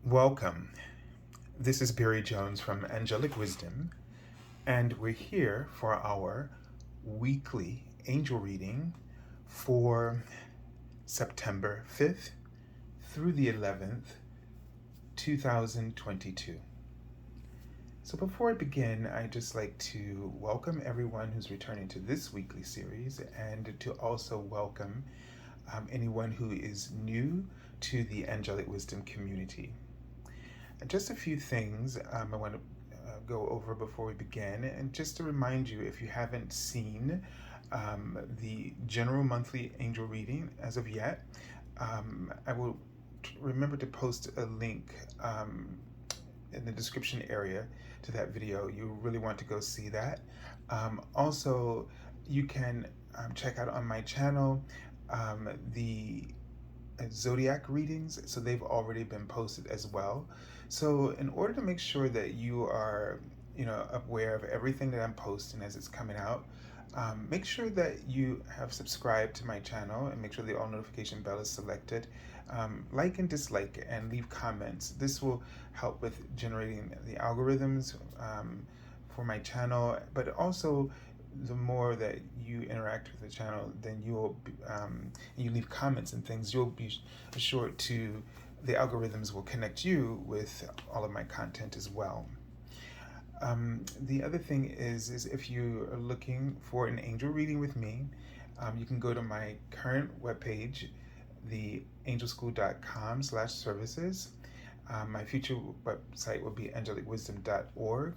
Welcome. This is Barry Jones from Angelic Wisdom, and we're here for our weekly angel reading for September 5th through the 11th, 2022. So before I begin, I'd just like to welcome everyone who's returning to this weekly series and to also welcome anyone who is new to the Angelic Wisdom community. Just a few things I want to go over before we begin, and just to remind you, if you haven't seen the general monthly angel reading as of yet, I will remember to post a link in the description area to that video. You really want to go see that. Also, you can check out on my channel the zodiac readings, so they've already been posted as well. So in order to make sure that you are aware of everything that I'm posting as it's coming out, make sure that you have subscribed to my channel and make sure the all notification bell is selected. Like and dislike and leave comments. This will help with generating the algorithms for my channel, but also the more that you interact with the channel, then you leave comments and things, you'll be assured to the algorithms will connect you with all of my content as well. The other thing is if you are looking for an angel reading with me, you can go to my current webpage, theangelschool.com/services. My future website will be angelicwisdom.org,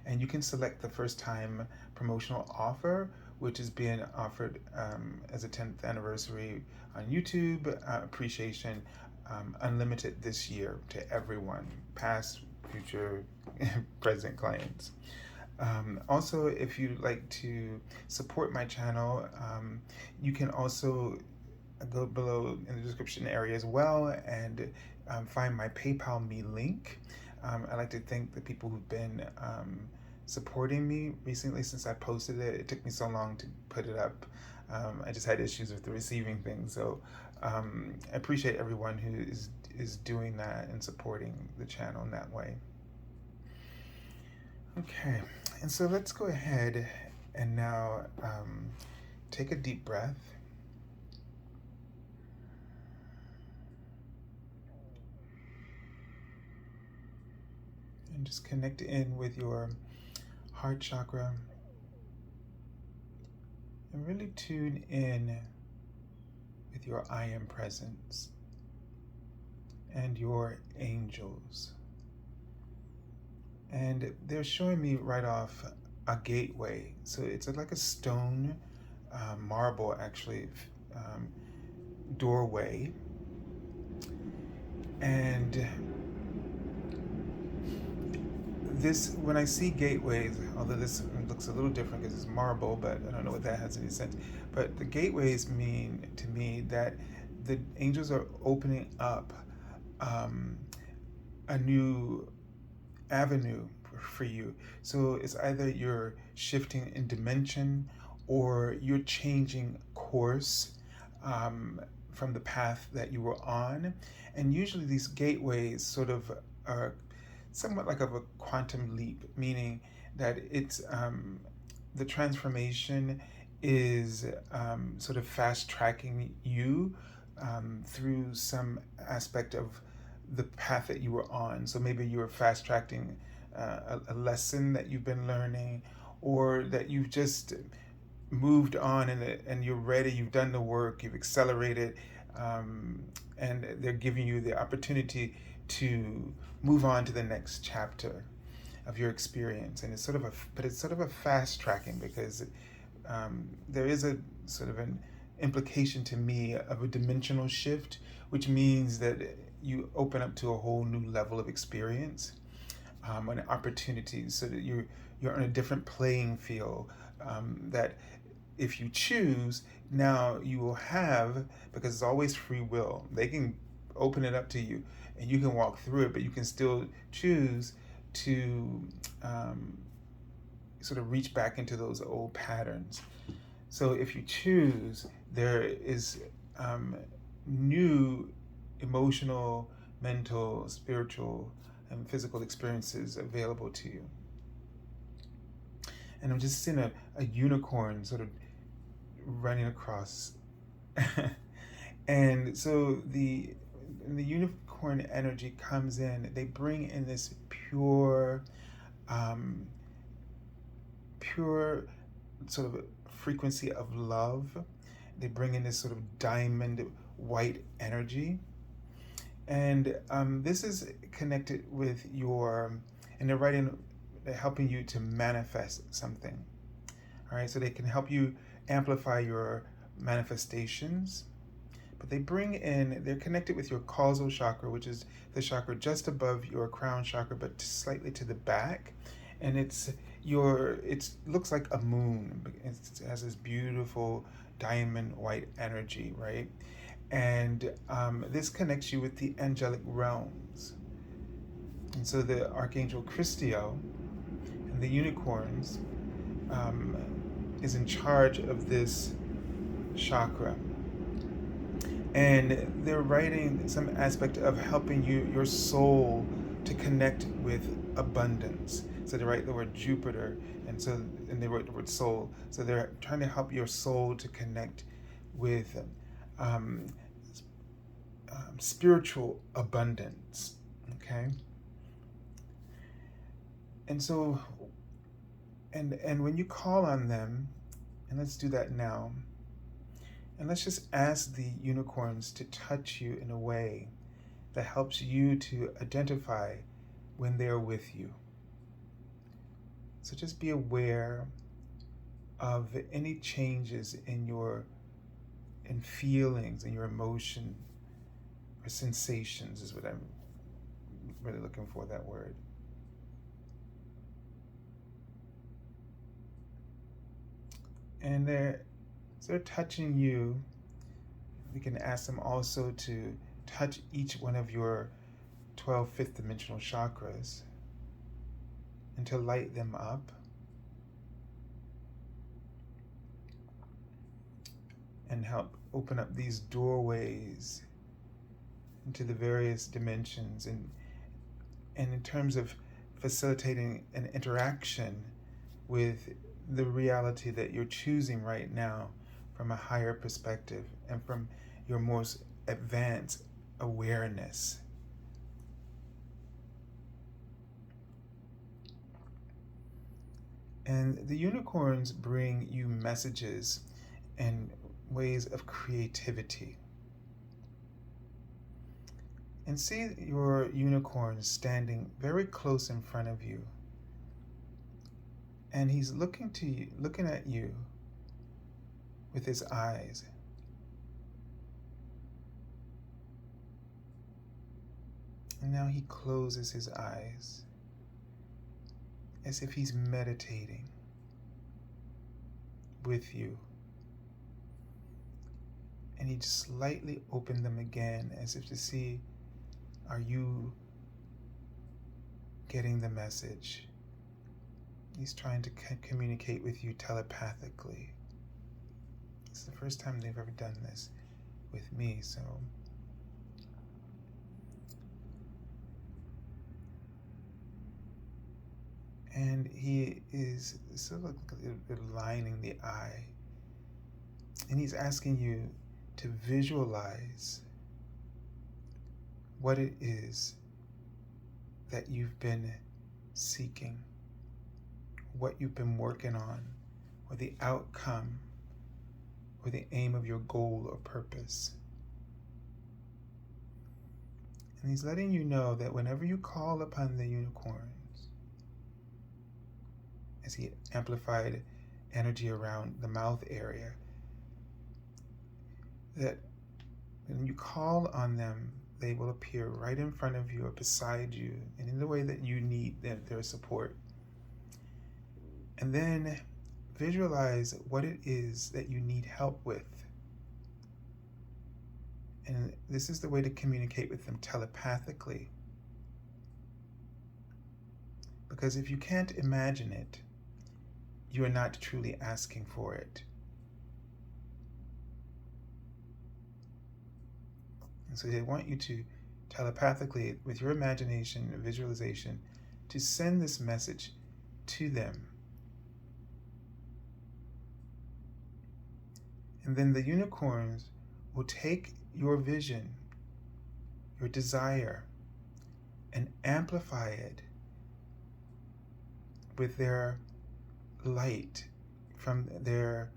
and you can select the first time promotional offer, which is being offered as a 10th anniversary on YouTube appreciation, unlimited this year to everyone, past, future, present clients. Also, if you'd like to support my channel, you can also go below in the description area as well and find my PayPal me link. I'd like to thank the people who've been supporting me recently since I posted it. It took me so long to put it up. I just had issues with the receiving thing. So I appreciate everyone who is doing that and supporting the channel in that way. Okay, and so let's go ahead and now take a deep breath. And just connect in with your heart chakra and really tune in with your I am presence and your angels. And they're showing me right off a gateway. So it's like a stone, marble actually, doorway. And this, when I see gateways, although this looks a little different because it's marble, but I don't know what that has any sense. But the gateways mean to me that the angels are opening up a new avenue for you. So it's either you're shifting in dimension or you're changing course from the path that you were on. And usually these gateways sort of are somewhat like of a quantum leap, meaning that it's the transformation is sort of fast tracking you through some aspect of the path that you were on. So maybe you were fast tracking a lesson that you've been learning, or that you've just moved on and you're ready, you've done the work, you've accelerated, and they're giving you the opportunity to move on to the next chapter of your experience. And it's sort of a fast tracking, because there is a sort of an implication to me of a dimensional shift, which means that you open up to a whole new level of experience and opportunities, so that you're on a different playing field, that if you choose, now you will have, because it's always free will. They can open it up to you and you can walk through it, but you can still choose to sort of reach back into those old patterns. So if you choose, there is new emotional mental, spiritual, and physical experiences available to you. And I'm just seeing a unicorn sort of running across. And so the unicorn energy comes in. They bring in this um, pure sort of frequency of love. They bring in this sort of diamond white energy. And this is connected with and they're helping you to manifest something. All right, so they can help you amplify your manifestations. But they're connected with your causal chakra, which is the chakra just above your crown chakra, but slightly to the back. And it looks like a moon. It has this beautiful diamond white energy, right? And this connects you with the angelic realms. And so the Archangel Christiel and the unicorns is in charge of this chakra. And they're writing some aspect of helping your soul to connect with abundance. So they write the word Jupiter, and they write the word soul. So they're trying to help your soul to connect with spiritual abundance. Okay. And so, and when you call on them, and let's do that now. And let's just ask the unicorns to touch you in a way that helps you to identify when they're with you. So just be aware of any changes in feelings, in your emotion or sensations is what I'm really looking for, that word. And they're touching you. We can ask them also to touch each one of your 12 fifth dimensional chakras and to light them up. And help open up these doorways into the various dimensions, and in terms of facilitating an interaction with the reality that you're choosing right now from a higher perspective and from your most advanced awareness. And the unicorns bring you messages and ways of creativity. And see your unicorn standing very close in front of you. And he's looking at you with his eyes. And now he closes his eyes as if he's meditating with you. And he just slightly opened them again as if to see, are you getting the message? He's trying to communicate with you telepathically. It's the first time they've ever done this with me, so. And he is sort of aligning the eye. And he's asking you to visualize what it is that you've been seeking, what you've been working on, or the outcome, or the aim of your goal or purpose. And he's letting you know that whenever you call upon the unicorns, as he amplified energy around the mouth area, that when you call on them, they will appear right in front of you or beside you, and in the way that you need their support. And then visualize what it is that you need help with. And this is the way to communicate with them telepathically. Because if you can't imagine it, you are not truly asking for it. And so they want you to telepathically with your imagination and visualization to send this message to them. And then the unicorns will take your vision, your desire, and amplify it with their light from their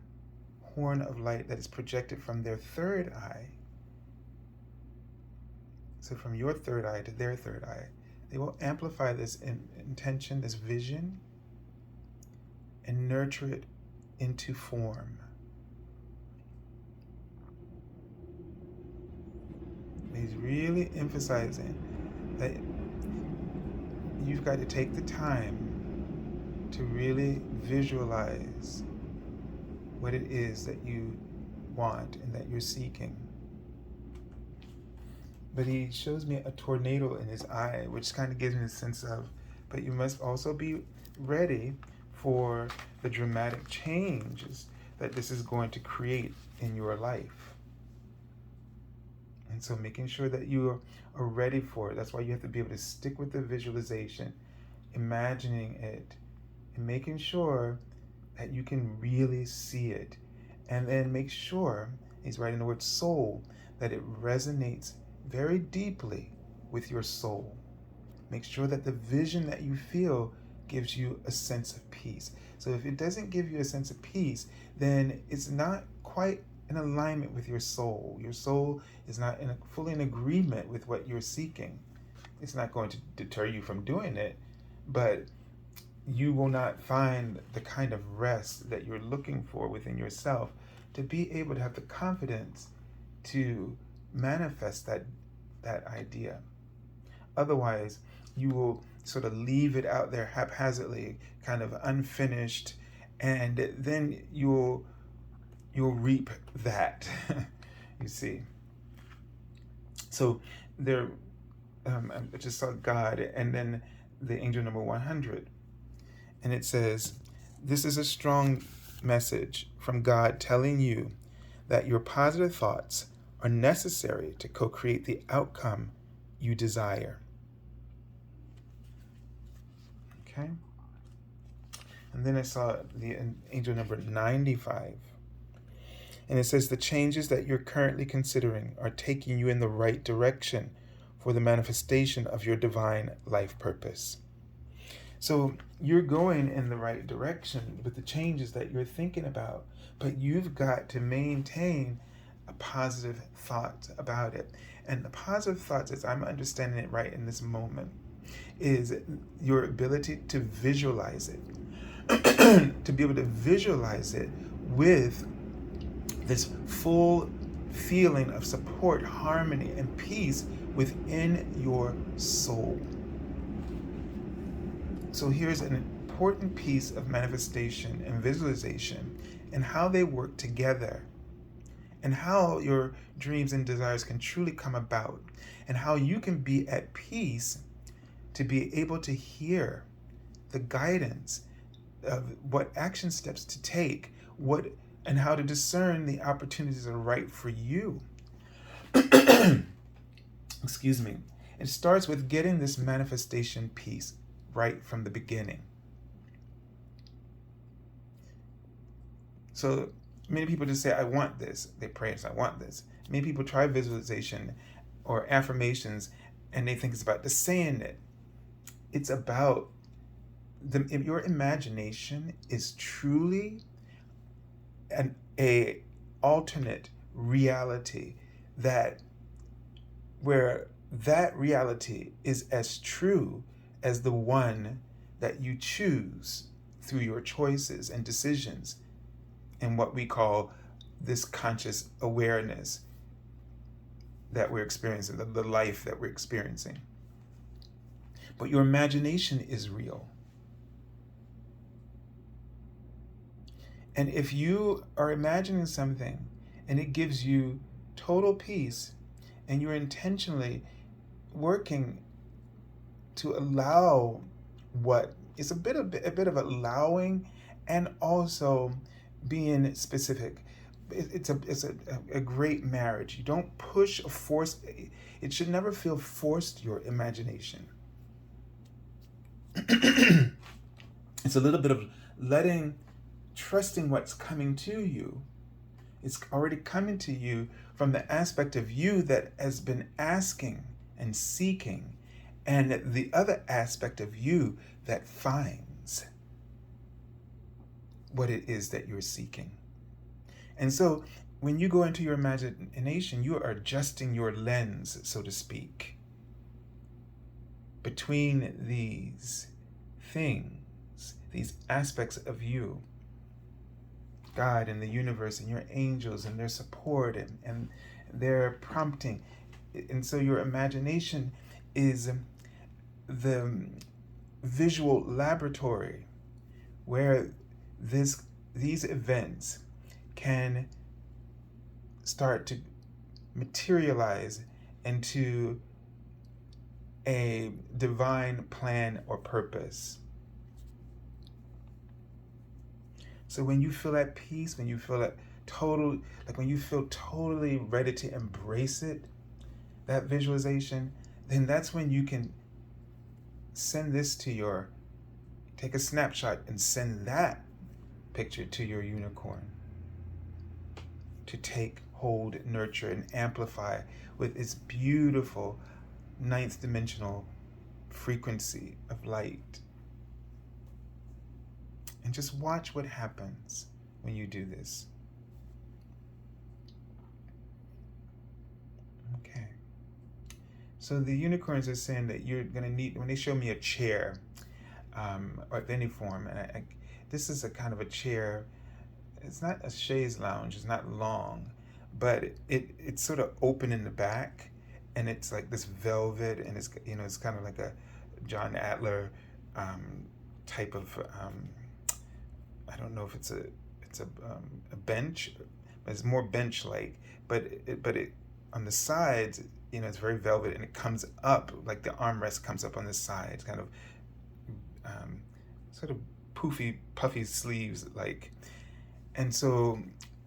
horn of light that is projected from their third eye. So from your third eye to their third eye, they will amplify this intention, this vision, and nurture it into form. He's really emphasizing that you've got to take the time to really visualize what it is that you want and that you're seeking. But he shows me a tornado in his eye, which kind of gives me a sense of, but you must also be ready for the dramatic changes that this is going to create in your life. And so making sure that you are ready for it. That's why you have to be able to stick with the visualization, imagining it, and making sure that you can really see it. And then make sure, he's writing the word soul, that it resonates very deeply with your soul. Make sure that the vision that you feel gives you a sense of peace. So if it doesn't give you a sense of peace, then it's not quite in alignment with your soul. Your soul is not fully in agreement with what you're seeking. It's not going to deter you from doing it, but you will not find the kind of rest that you're looking for within yourself to be able to have the confidence to manifest that idea. Otherwise, you will sort of leave it out there haphazardly, kind of unfinished, and then you'll reap that. You see. So there, I just saw God, and then the angel number 100. And it says, this is a strong message from God telling you that your positive thoughts are necessary to co-create the outcome you desire. Okay? And then I saw the angel number 95. And it says, the changes that you're currently considering are taking you in the right direction for the manifestation of your divine life purpose. So you're going in the right direction with the changes that you're thinking about, but you've got to maintain a positive thought about it. And the positive thoughts, as I'm understanding it right in this moment, is your ability to visualize it, to be able to visualize it with this full feeling of support, harmony, and peace within your soul. So here's an important piece of manifestation and visualization and how they work together and how your dreams and desires can truly come about and how you can be at peace to be able to hear the guidance of what action steps to take, and how to discern the opportunities that are right for you. Excuse me. It starts with getting this manifestation piece right from the beginning. So many people just say, I want this. They pray and say, I want this. Many people try visualization or affirmations and they think it's about just saying it. It's about your imagination is truly a alternate reality where that reality is as true as the one that you choose through your choices and decisions in what we call this conscious awareness that we're experiencing, the life that we're experiencing. But your imagination is real. And if you are imagining something and it gives you total peace and you're intentionally working to allow what is a bit of allowing and also being specific. a great marriage. You don't push or force. It should never feel forced, your imagination. It's a little bit of trusting what's coming to you. It's already coming to you from the aspect of you that has been asking and seeking, and the other aspect of you that finds what it is that you're seeking. And so when you go into your imagination, you are adjusting your lens, so to speak, between these things, these aspects of you, God and the universe and your angels and their support and their prompting. And so your imagination is the visual laboratory where these events can start to materialize into a divine plan or purpose. So when you feel at peace, when you feel when you feel totally ready to embrace it, that visualization, then that's when you can send this to take a snapshot and send that picture to your unicorn to take hold, nurture, and amplify with its beautiful ninth dimensional frequency of light. And just watch what happens when you do this. Okay. So the unicorns are saying that you're going to need, when they show me a chair, or of any form, and this is a kind of a chair, it's not a chaise lounge, it's not long, but it's sort of open in the back, and it's like this velvet, and it's kind of like a John Adler type of, I don't know if it's a bench, but it's more bench-like, but it on the sides, it's very velvet, and it comes up, like the armrest comes up on the sides, kind of sort of poofy, puffy sleeves, like. And so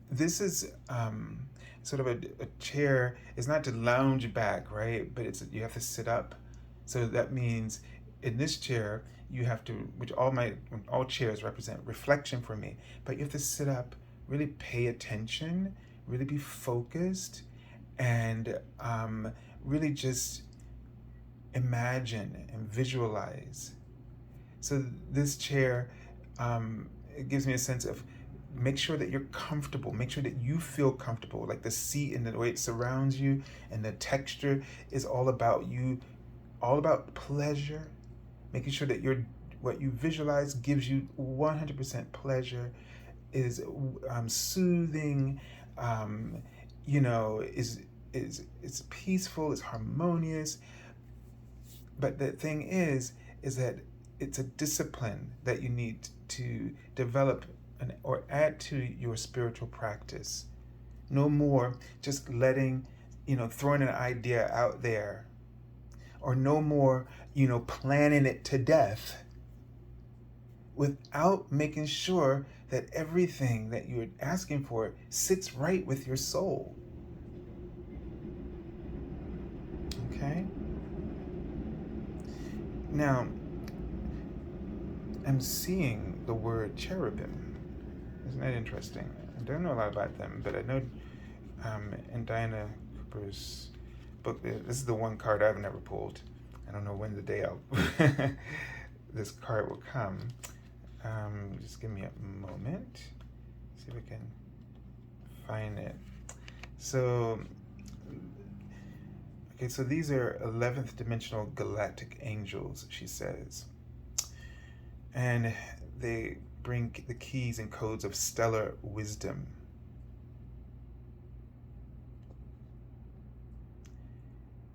this is sort of a chair. It's not to lounge back, right? But you have to sit up. So that means in this chair, you have to, which all chairs represent reflection for me, but you have to sit up, really pay attention, really be focused, and really just imagine and visualize. So this chair, it gives me a sense of, make sure that you're comfortable, make sure that you feel comfortable, like the seat and the way it surrounds you and the texture is all about you, all about pleasure, making sure that what you visualize gives you 100% pleasure, is soothing, is peaceful, is harmonious. But the thing is that it's a discipline that you need to develop or add to your spiritual practice. No more just throwing an idea out there, or no more, planning it to death without making sure that everything that you're asking for sits right with your soul. Okay? Now, I'm seeing the word cherubim. Isn't that interesting? I don't know a lot about them, but I know in Diana Cooper's book, this is the one card I've never pulled. I don't know when the day this card will come. Just give me a moment. See if I can find it. So, okay, so these are 11th dimensional galactic angels, she says. And they bring the keys and codes of stellar wisdom.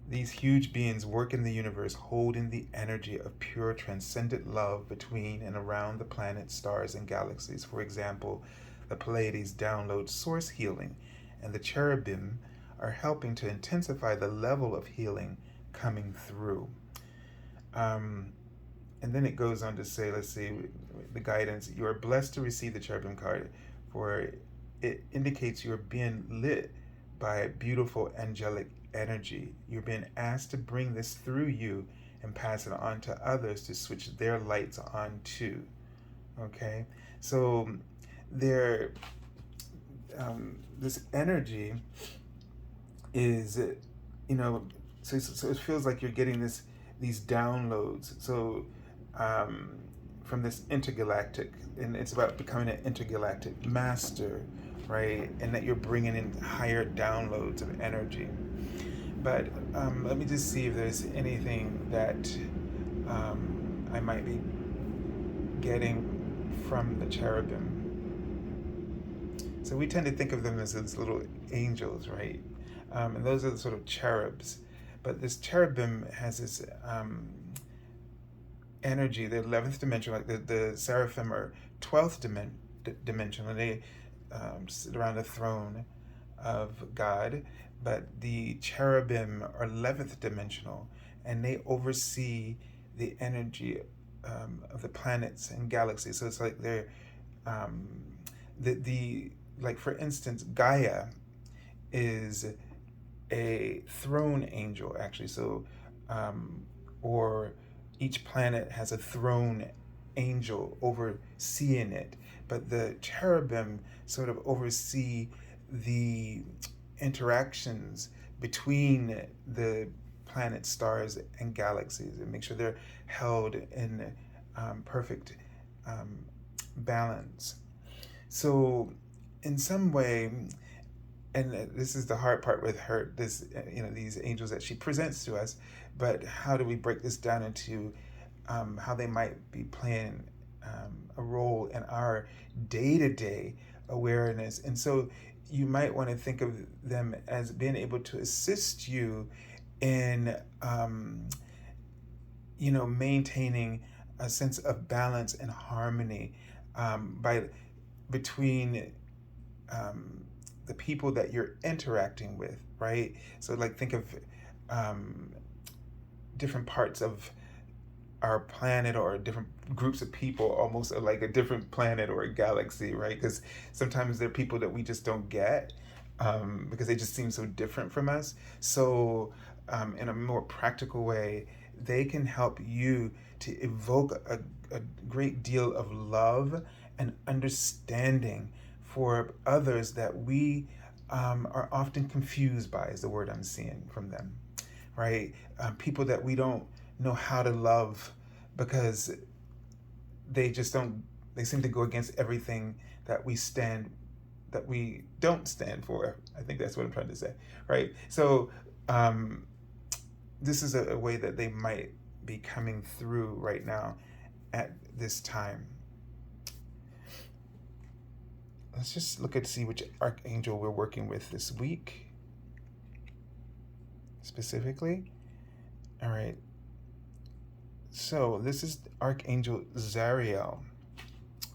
These huge beings work in the universe, holding the energy of pure transcendent love between and around the planets, stars, and galaxies. For example, the Pleiades download source healing, and the cherubim are helping to intensify the level of healing coming through. And then it goes on to say, let's see, the guidance. You are blessed to receive the cherubim card, for it indicates you're being lit by a beautiful angelic energy. You're being asked to bring this through you and pass it on to others to switch their lights on too. Okay, so there, this energy is, you know, so it feels like you're getting these downloads. So um, from this intergalactic, and it's about becoming an intergalactic master, right? And that you're bringing in higher downloads of energy. But let me just see if there's anything that I might be getting from the cherubim. So we tend to think of them as those little angels, right? And those are the sort of cherubs. But this cherubim has this energy, the 11th dimension, like the seraphim are 12th dimension, and they sit around the throne of God. But the cherubim are 11th dimensional, and they oversee the energy of the planets and galaxies. So it's like they're the like, for instance, Gaia is a throne angel, actually. So or each planet has a throne angel overseeing it, but the cherubim sort of oversee the interactions between the planets, stars, and galaxies, and make sure they're held in perfect balance. So, in some way, and this is the hard part with her, this, these angels that she presents to us, but how do we break this down into how they might be playing a role in our day-to-day awareness? And so you might want to think of them as being able to assist you in maintaining a sense of balance and harmony by between the people that you're interacting with, right? So like, think of different parts of our planet, or different groups of people, almost like a different planet or a galaxy, right? Because sometimes there are people that we just don't get because they just seem so different from us. So in a more practical way, they can help you to evoke a great deal of love and understanding for others that we are often confused by, is the word I'm seeing from them, right? People that we don't know how to love because they seem to go against everything that we don't stand for. I think that's what I'm trying to say, right? So this is a way that they might be coming through right now at this time. Let's just look at see which archangel we're working with this week specifically. All right. So this is Archangel Zariel.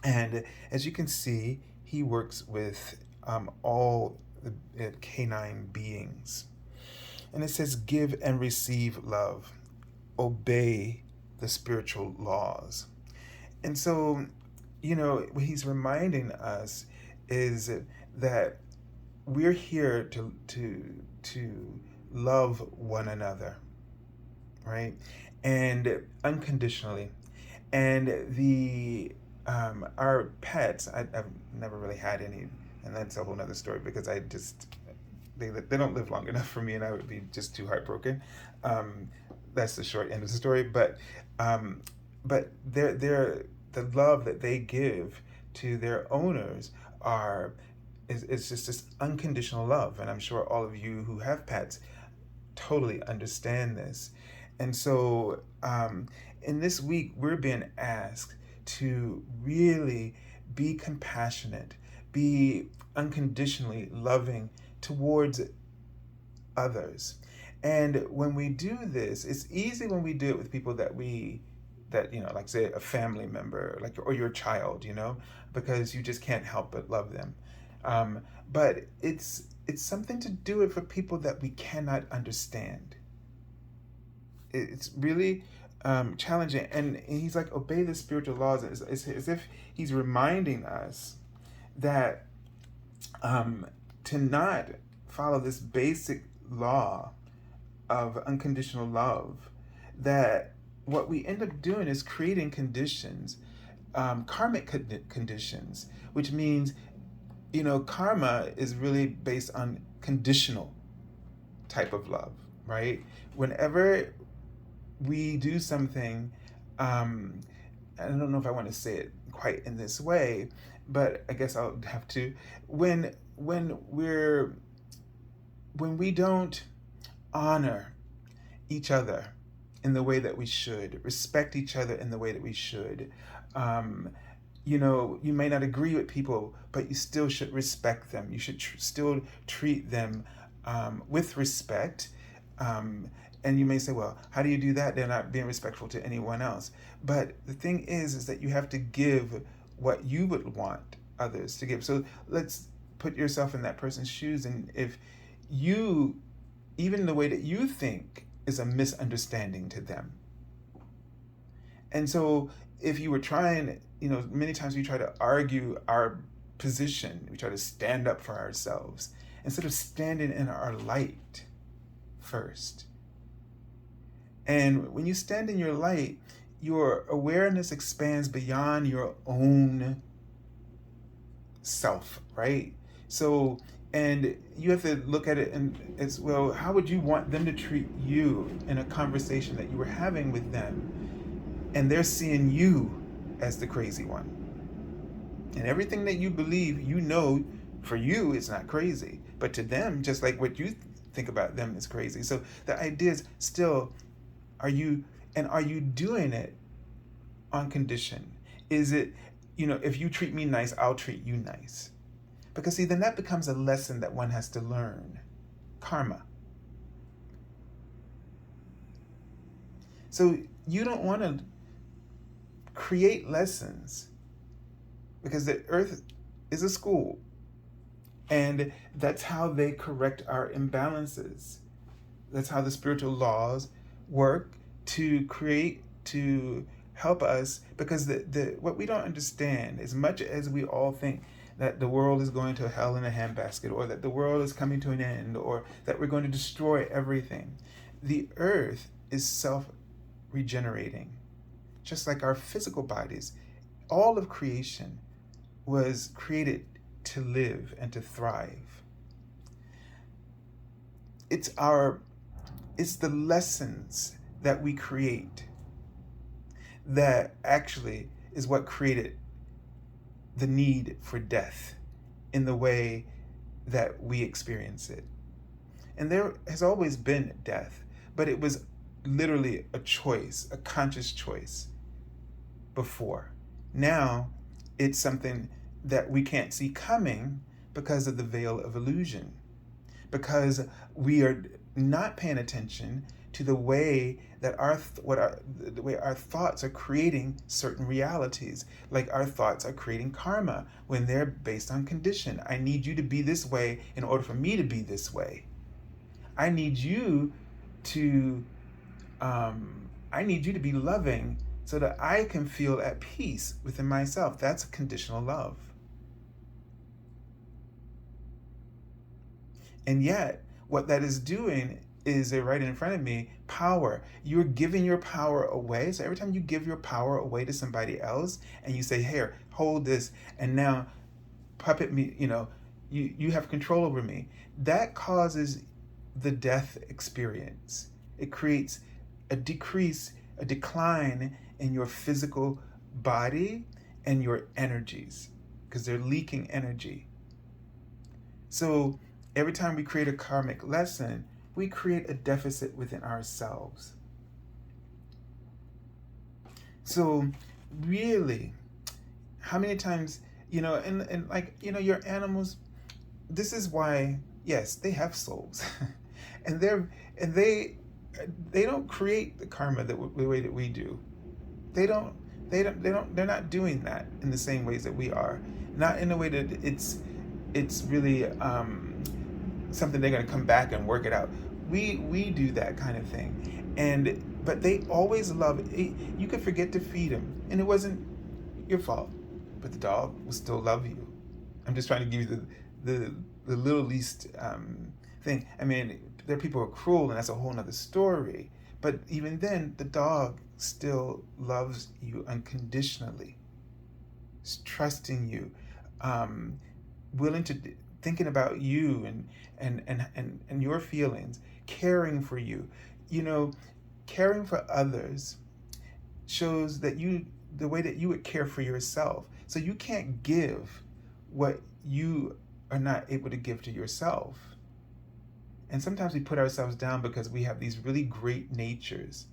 And as you can see, he works with all the canine beings. And it says, give and receive love. Obey the spiritual laws. And so, what he's reminding us is that we're here to love one another, right? And unconditionally. And our pets, I've never really had any, and that's a whole nother story, because they don't live long enough for me, and I would be just too heartbroken. That's the short end of the story. But they're the love that they give to their owners is just this unconditional love, and I'm sure all of you who have pets totally understand this. And so in this week, we're being asked to really be compassionate, be unconditionally loving towards others. And when we do this, it's easy when we do it with people that like, say, a family member, like, or your child, because you just can't help but love them. But it's something to do it for people that we cannot understand. It's really challenging. And he's like, obey the spiritual laws. It's as if he's reminding us that um, to not follow this basic law of unconditional love, that what we end up doing is creating conditions, karmic conditions, which means, karma is really based on conditional type of love, right? Whenever we do something, I don't know if I want to say it quite in this way, but I guess I'll have to. When we're when we don't honor each other in the way that we should, respect each other in the way that we should, um, you may not agree with people, but you still should respect them. You should still treat them with respect. And you may say, well, how do you do that? They're not being respectful to anyone else. But the thing is that you have to give what you would want others to give. So let's put yourself in that person's shoes. And if you, even the way that you think is a misunderstanding to them. And so if you were trying, many times we try to argue our position, we try to stand up for ourselves instead of standing in our light first. And when you stand in your light, your awareness expands beyond your own self, right? So, and you have to look at it as well, how would you want them to treat you in a conversation that you were having with them? And they're seeing you as the crazy one. And everything that you believe, for you, it's not crazy. But to them, just like what you think about them is crazy. So the idea is still, are you doing it on condition? Is it, if you treat me nice, I'll treat you nice? Because see, then that becomes a lesson that one has to learn. Karma. So you don't want to create lessons, because the earth is a school, and that's how they correct our imbalances. That's how the spiritual laws work to help us, because what we don't understand, as much as we all think that the world is going to hell in a handbasket, or that the world is coming to an end, or that we're going to destroy everything, the earth is self-regenerating, just like our physical bodies. All of creation was created to live and to thrive. It's the lessons that we create that actually is what created the need for death in the way that we experience it. And there has always been death, but it was literally a choice, a conscious choice before. Now it's something that we can't see coming because of the veil of illusion, because we are not paying attention to the way that the way our thoughts are creating certain realities. Like our thoughts are creating karma when they're based on condition. I need you to be this way in order for me to be this way. I need you to be loving so that I can feel at peace within myself. That's conditional love. And yet, what that is doing is right in front of me, power. You're giving your power away. So every time you give your power away to somebody else and you say, here, hold this, and now puppet me, you have control over me, that causes the death experience. It creates a decline in your physical body and your energies, because they're leaking energy. So every time we create a karmic lesson, we create a deficit within ourselves. So really, how many times, and like, your animals, this is why, yes, they have souls. and they don't create the karma the way that we do. They're not doing that in the same ways that we are. Not in a way that it's really something they're going to come back and work it out. We do that kind of thing, but they always love it. You could forget to feed them, and it wasn't your fault, but the dog will still love you. I'm just trying to give you the little least thing. I mean, there are people who are cruel, and that's a whole nother story. But even then, the dog still loves you unconditionally, is trusting you, um, willing to thinking about you and your feelings, caring for you. You know, caring for others shows that you the way that you would care for yourself. So you can't give what you are not able to give to yourself. And sometimes we put ourselves down because we have these really great natures,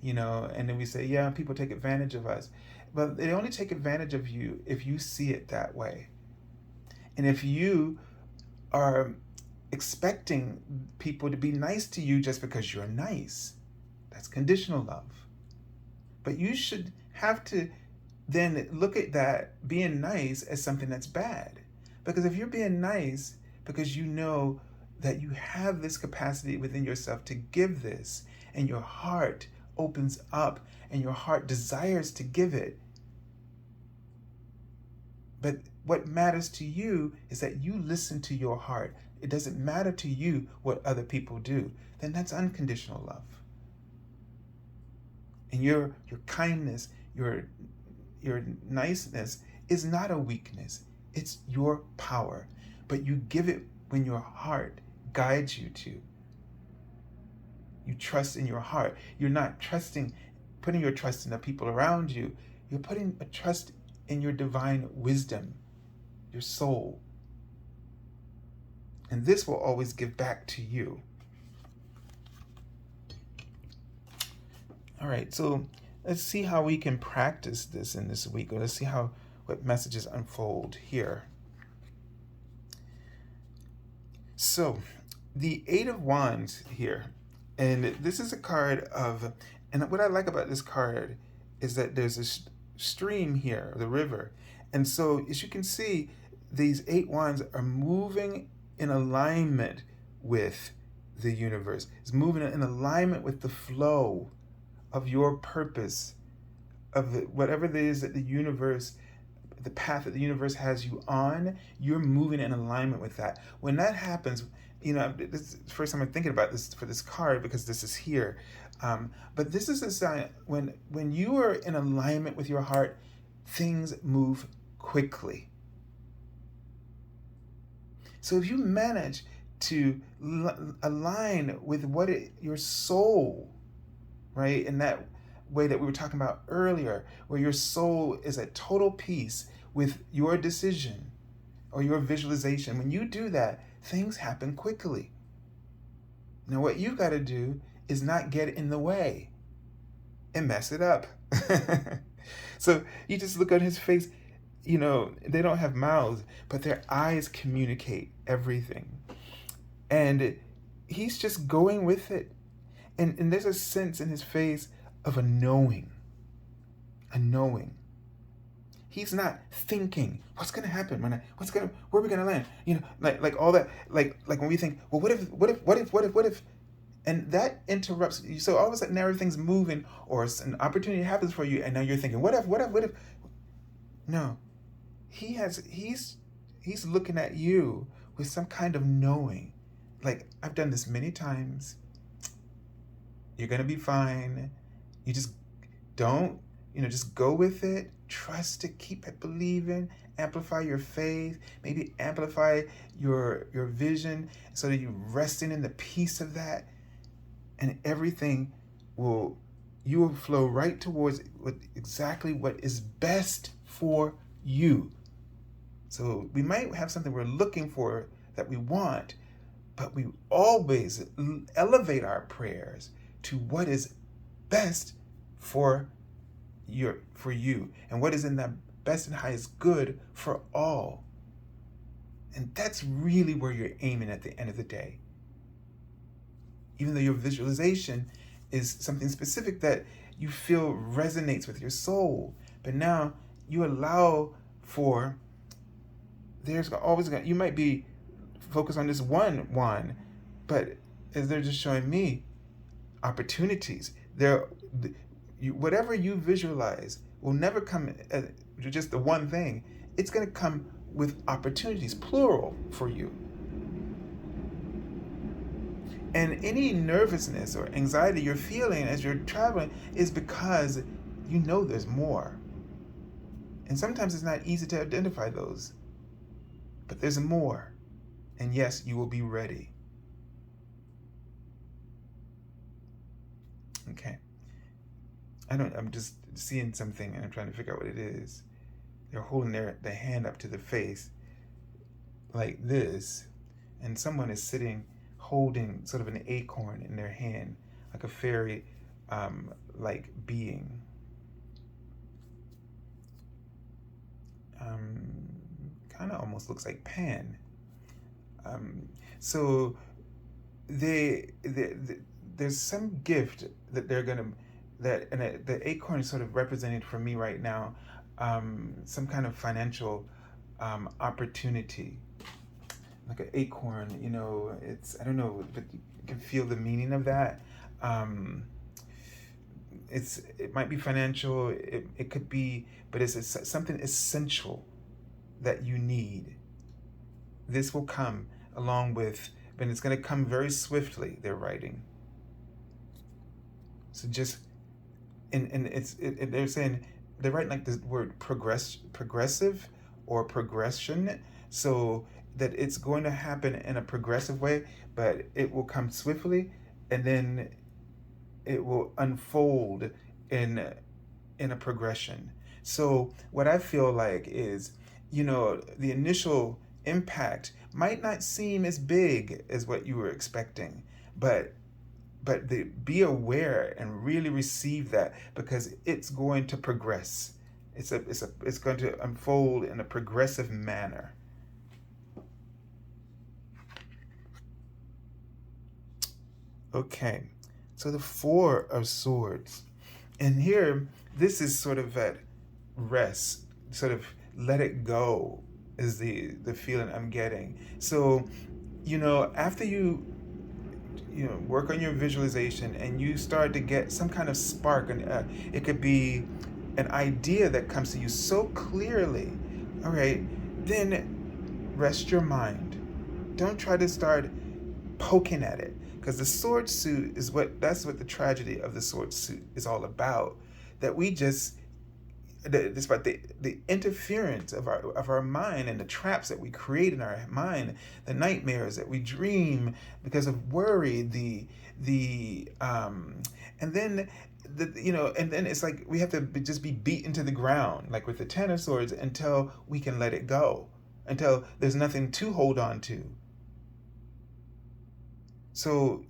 and then we say, yeah, people take advantage of us. But they only take advantage of you if you see it that way. And if you are expecting people to be nice to you just because you're nice, that's conditional love. But you should have to then look at that being nice as something that's bad. Because if you're being nice because you know that you have this capacity within yourself to give this, and your heart opens up and your heart desires to give it, but what matters to you is that you listen to your heart. It doesn't matter to you what other people do. Then that's unconditional love. And your kindness, your niceness is not a weakness. It's your power. But you give it when your heart guides you to. You trust in your heart. You're not putting your trust in the people around you. You're putting a trust in your divine wisdom, your soul. And this will always give back to you. All right, so let's see how we can practice this in this week, or let's see what messages unfold here. So, the Eight of Wands here, and this is a card of, and what I like about this card is that there's a stream here, the river. And so, as you can see, these 8 wands are moving in alignment with the universe. It's moving in alignment with the flow of your purpose, of whatever it is that the path that the universe has you on. You're moving in alignment with that. When that happens, this is the first time I'm thinking about this for this card, because this is here. But this is a sign when you are in alignment with your heart, things move quickly. So if you manage to align with your soul, right, in that way that we were talking about earlier, where your soul is at total peace with your decision or your visualization, when you do that, things happen quickly. Now, what you've got to do is not get in the way and mess it up. So you just look at his face. They don't have mouths, but their eyes communicate everything. And he's just going with it. And there's a sense in his face of a knowing. A knowing. He's not thinking, what's going to happen? Where are we going to land? Like all that, like when we think, well, what if? And that interrupts you. So all of a sudden, now everything's moving, or an opportunity happens for you, and now you're thinking, what if? No. He's looking at you with some kind of knowing. Like, I've done this many times. You're going to be fine. You just don't, just go with it. Trust it. Keep it believing. Amplify your faith. Maybe amplify your vision so that you're resting in the peace of that. And everything you will flow right towards exactly what is best for you. So we might have something we're looking for that we want, but we always elevate our prayers to what is best for you, and what is in the best and highest good for all. And that's really where you're aiming at the end of the day. Even though your visualization is something specific that you feel resonates with your soul, but now you allow for, you might be focused on this one, but as they're just showing me, opportunities. Whatever you visualize will never come as just the one thing. It's going to come with opportunities, plural, for you. And any nervousness or anxiety you're feeling as you're traveling is because you know there's more. And sometimes it's not easy to identify those, but there's more. And yes, you will be ready. Okay. I'm just seeing something and I'm trying to figure out what it is. They're holding their hand up to the face like this, and someone is sitting holding sort of an acorn in their hand, like a fairy like being. Kind of almost looks like Pan. So there's some gift that they're gonna the acorn is sort of represented for me right now, some kind of financial opportunity, like an acorn. It's, I don't know, but you can feel the meaning of that. It might be financial. It could be, but it's something essential that you need. This will come along with, but it's going to come very swiftly. They're writing. So just, and they're saying, they're writing like the word progressive or progression. So that it's going to happen in a progressive way, but it will come swiftly, and then it will unfold in a progression. So what I feel like is, the initial impact might not seem as big as what you were expecting, but be aware and really receive that, because it's going to progress. It's going to unfold in a progressive manner. Okay, so the Four of Swords, and here this is sort of at rest, sort of let it go is the feeling I'm getting. So, after you work on your visualization and you start to get some kind of spark, and it could be an idea that comes to you so clearly, all right, then rest your mind. Don't try to start poking at it, because the sword suit is that's what the tragedy of the sword suit is all about. That we just, despite the interference of our mind and the traps that we create in our mind, the nightmares that we dream because of worry, and then and then it's like we have to just be beaten to the ground, like with the Ten of Swords, until we can let it go, until there's nothing to hold on to. So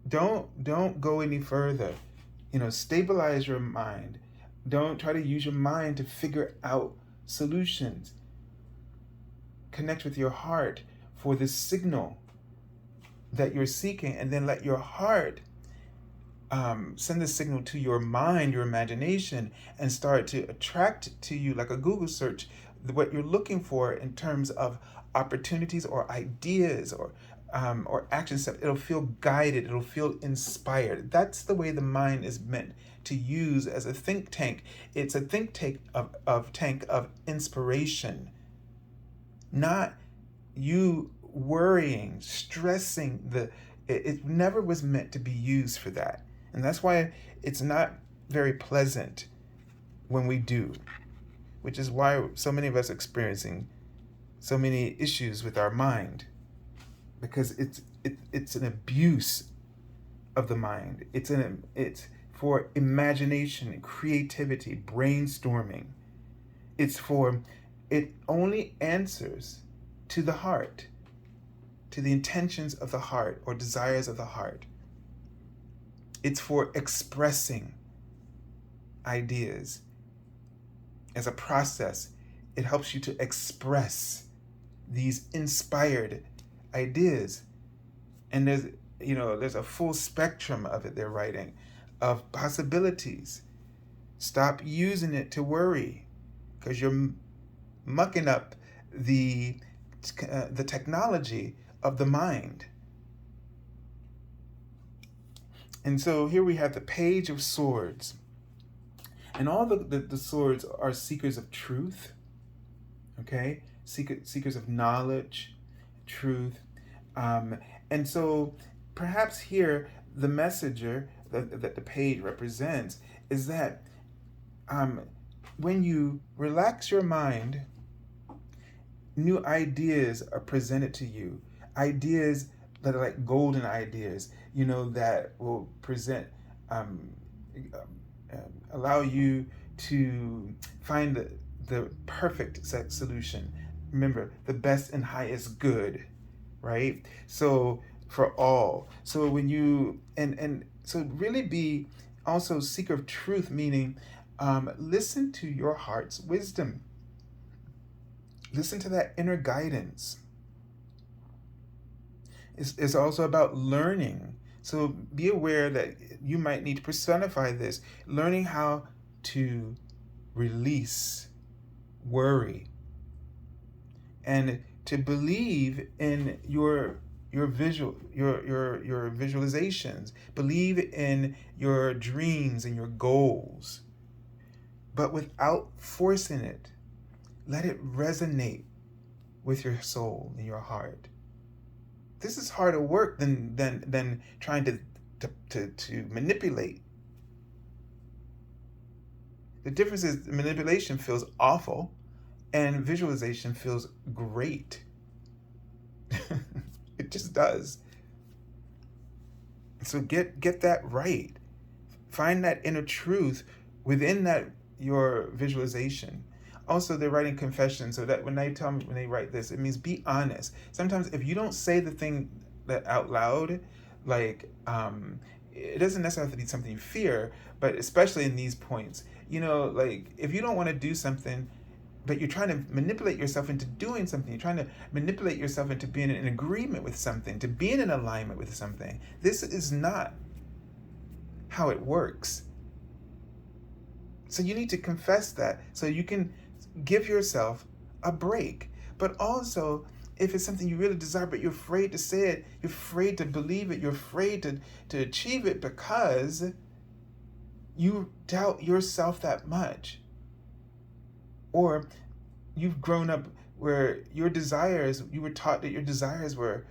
don't go any further. Stabilize your mind. Don't try to use your mind to figure out solutions. Connect with your heart for the signal that you're seeking, and then let your heart send the signal to your mind, your imagination, and start to attract to you, like a Google search, what you're looking for in terms of opportunities or ideas or action steps. It'll feel guided. It'll feel inspired. That's the way the mind is meant to use as a think tank. It's a think tank of inspiration, not you worrying, stressing. It never was meant to be used for that. And that's why it's not very pleasant when we do, which is why so many of us are experiencing so many issues with our mind, because it's an abuse of the mind. It's for imagination, creativity, brainstorming. It only answers to the heart, to the intentions of the heart or desires of the heart. It's for expressing ideas. As a process, it helps you to express these inspired ideas. And there's a full spectrum of it, they're writing, of possibilities. Stop using it to worry, because you're mucking up the technology of the mind. And so here we have the Page of Swords. And all the swords are seekers of truth, Okay? Seekers of knowledge, truth. And so perhaps here the messenger that the page represents is that um, when you relax your mind, new ideas are presented to you. Ideas that are like golden ideas, that will present, um, allow you to find the perfect solution. Remember, the best and highest good, right? So for all. So when you and so really be also seeker of truth, meaning listen to your heart's wisdom. Listen to that inner guidance. It's also about learning. So be aware that you might need to personify this, learning how to release worry and to believe in your your visualizations, believe in your dreams and your goals, but without forcing it. Let it resonate with your soul and your heart. This is harder work than trying to manipulate. The difference is manipulation feels awful and visualization feels great. It just does. So get that right. Find that inner truth within that your visualization. Also, they're writing confession, so that when they write this, it means be honest. Sometimes if you don't say the thing that out loud, like it doesn't necessarily have to be something you fear, but especially in these points, like if you don't want to do something, but you're trying to manipulate yourself into doing something, you're trying to manipulate yourself into being in agreement with something, to being in alignment with something. This is not how it works. So you need to confess that so you can give yourself a break. But also, if it's something you really desire, but you're afraid to say it, you're afraid to believe it, you're afraid to achieve it because you doubt yourself that much. Or you've grown up where your desires, you were taught that your desires were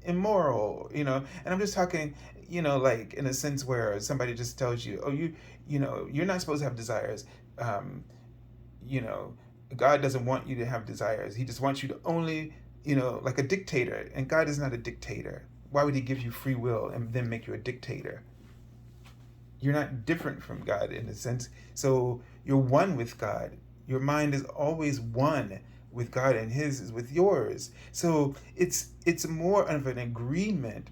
immoral, and I'm just talking, like in a sense where somebody just tells you, oh, you're not supposed to have desires. um, you know God doesn't want you to have desires. He just wants you to only, like a dictator, and God is not a dictator. Why would he give you free will and then make you a dictator? You're not different from God in a sense. So you're one with God. Your mind is always one with God, and his is with yours. So it's more of an agreement.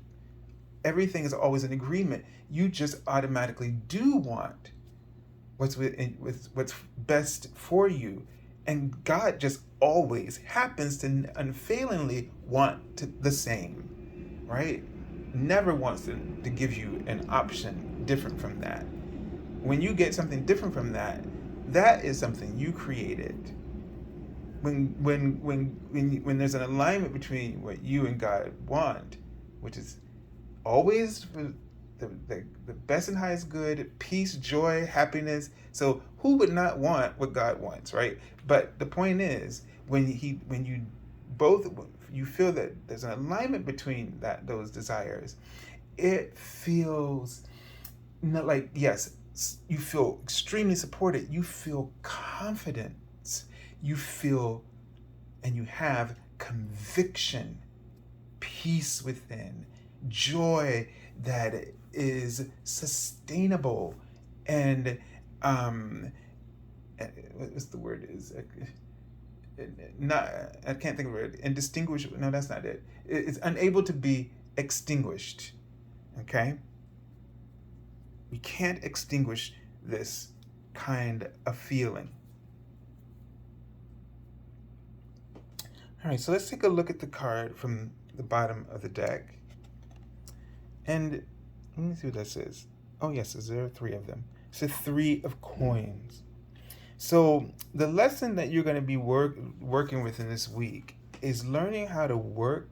Everything is always an agreement. You just automatically do want with what's best for you, and God just always happens to unfailingly want the same, right? Never wants to give you an option different from that. When you get something different from that, that is something you created. When there's an alignment between what you and God want, which is always for the best and highest good, peace, joy, happiness. So who would not want what God wants, right? But the point is, when you both, you feel that there's an alignment between those desires, it feels not like, yes, you feel extremely supported, you feel confidence, you feel and you have conviction, peace within, joy that is sustainable, and what's the word is not, I can't think of it. Indistinguishable. No, that's not it. It's unable to be extinguished. Okay? We can't extinguish this kind of feeling. All right, so let's take a look at the card from the bottom of the deck. And let me see what that says. Oh, yes, there are three of them. It's a 3 of coins. So the lesson that you're going to be working with in this week is learning how to work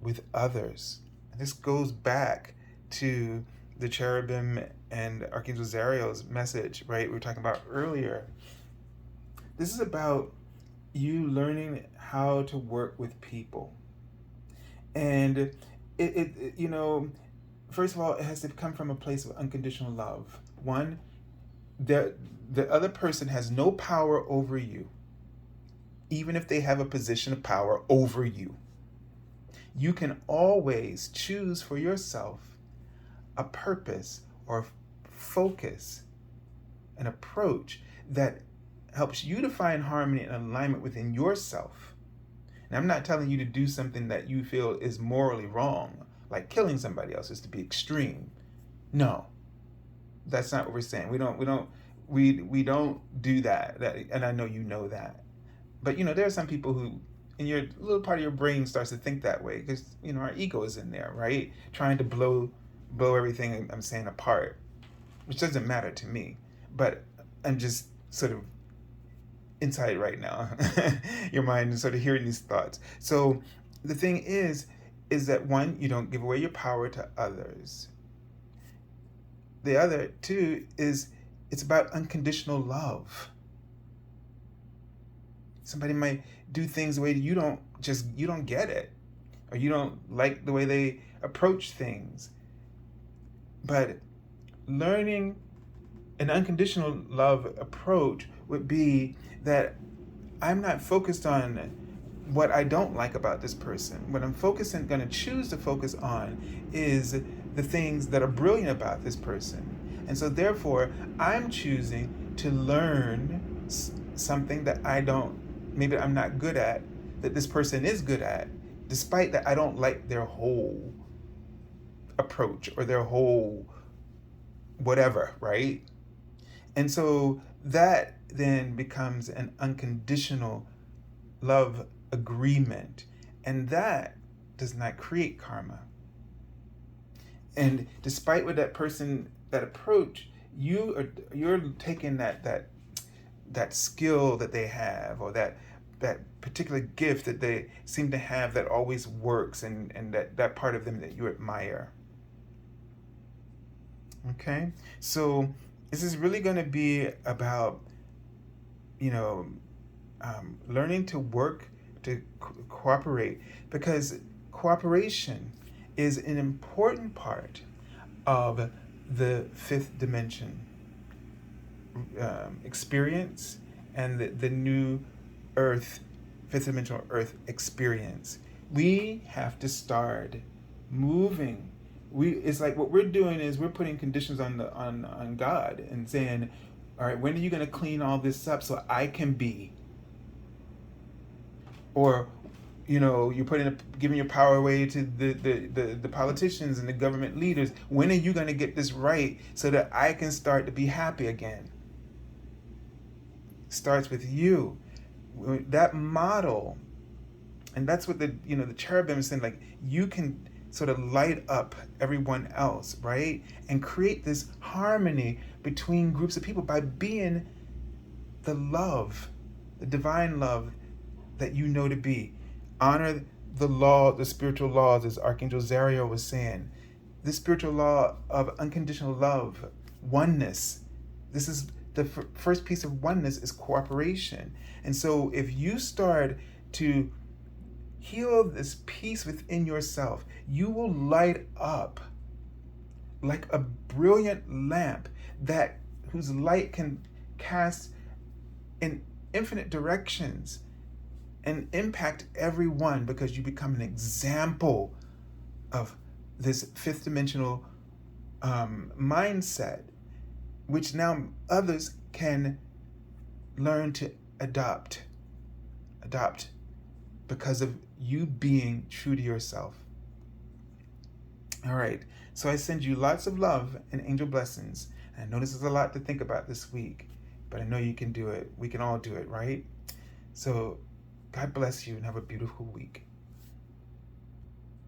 with others. And this goes back to the cherubim and Archangel Zariel's message, right? We were talking about earlier. This is about you learning how to work with people. And first of all, it has to come from a place of unconditional love. One, the other person has no power over you, even if they have a position of power over you. You can always choose for yourself a purpose or focus, an approach that helps you to find harmony and alignment within yourself. And I'm not telling you to do something that you feel is morally wrong, like killing somebody else, is to be extreme. No, that's not what we're saying. We don't do that. And I know you know that. But there are some people who, in your little part of your brain, starts to think that way because our ego is in there, right? Trying to blow everything I'm saying apart, which doesn't matter to me. But I'm just sort of inside right now. Your mind is sort of hearing these thoughts. So the thing is that one, you don't give away your power to others. The other two is it's about unconditional love. Somebody might do things the way you don't get it, or you don't like the way they approach things. But learning an unconditional love approach would be that I'm not focused on what I don't like about this person. What I'm going to choose to focus on is the things that are brilliant about this person. And so therefore, I'm choosing to learn something that maybe I'm not good at, that this person is good at, despite that I don't like their whole approach or their whole whatever, right? And so that then becomes an unconditional love agreement. And that does not create karma. And despite what that approach, you're taking that skill that they have, or that particular gift that they seem to have that always works, and that part of them that you admire. Okay? So this is really going to be about, learning to work, to cooperate, because cooperation is an important part of the fifth dimension experience and the new earth, fifth dimensional earth experience. We have to start moving. It's like what we're doing is we're putting conditions on God and saying, all right, when are you going to clean all this up so I can be? Or you're giving your power away to the politicians and the government leaders. When are you going to get this right so that I can start to be happy again? Starts with you. That model, and that's what the cherubim is saying, like, you can sort of light up everyone else, right? And create this harmony between groups of people by being the love, the divine love that you know to be. Honor the law, the spiritual laws, as Archangel Zario was saying. The spiritual law of unconditional love, oneness. This is the first piece of oneness, is cooperation. And so if you start to heal this peace within yourself, you will light up like a brilliant lamp whose light can cast in infinite directions and impact everyone, because you become an example of this fifth dimensional mindset, which now others can learn to adopt because of you being true to yourself. All right, so I send you lots of love and angel blessings. I know this is a lot to think about this week, but I know you can do it. We can all do it, right? So God bless you and have a beautiful week.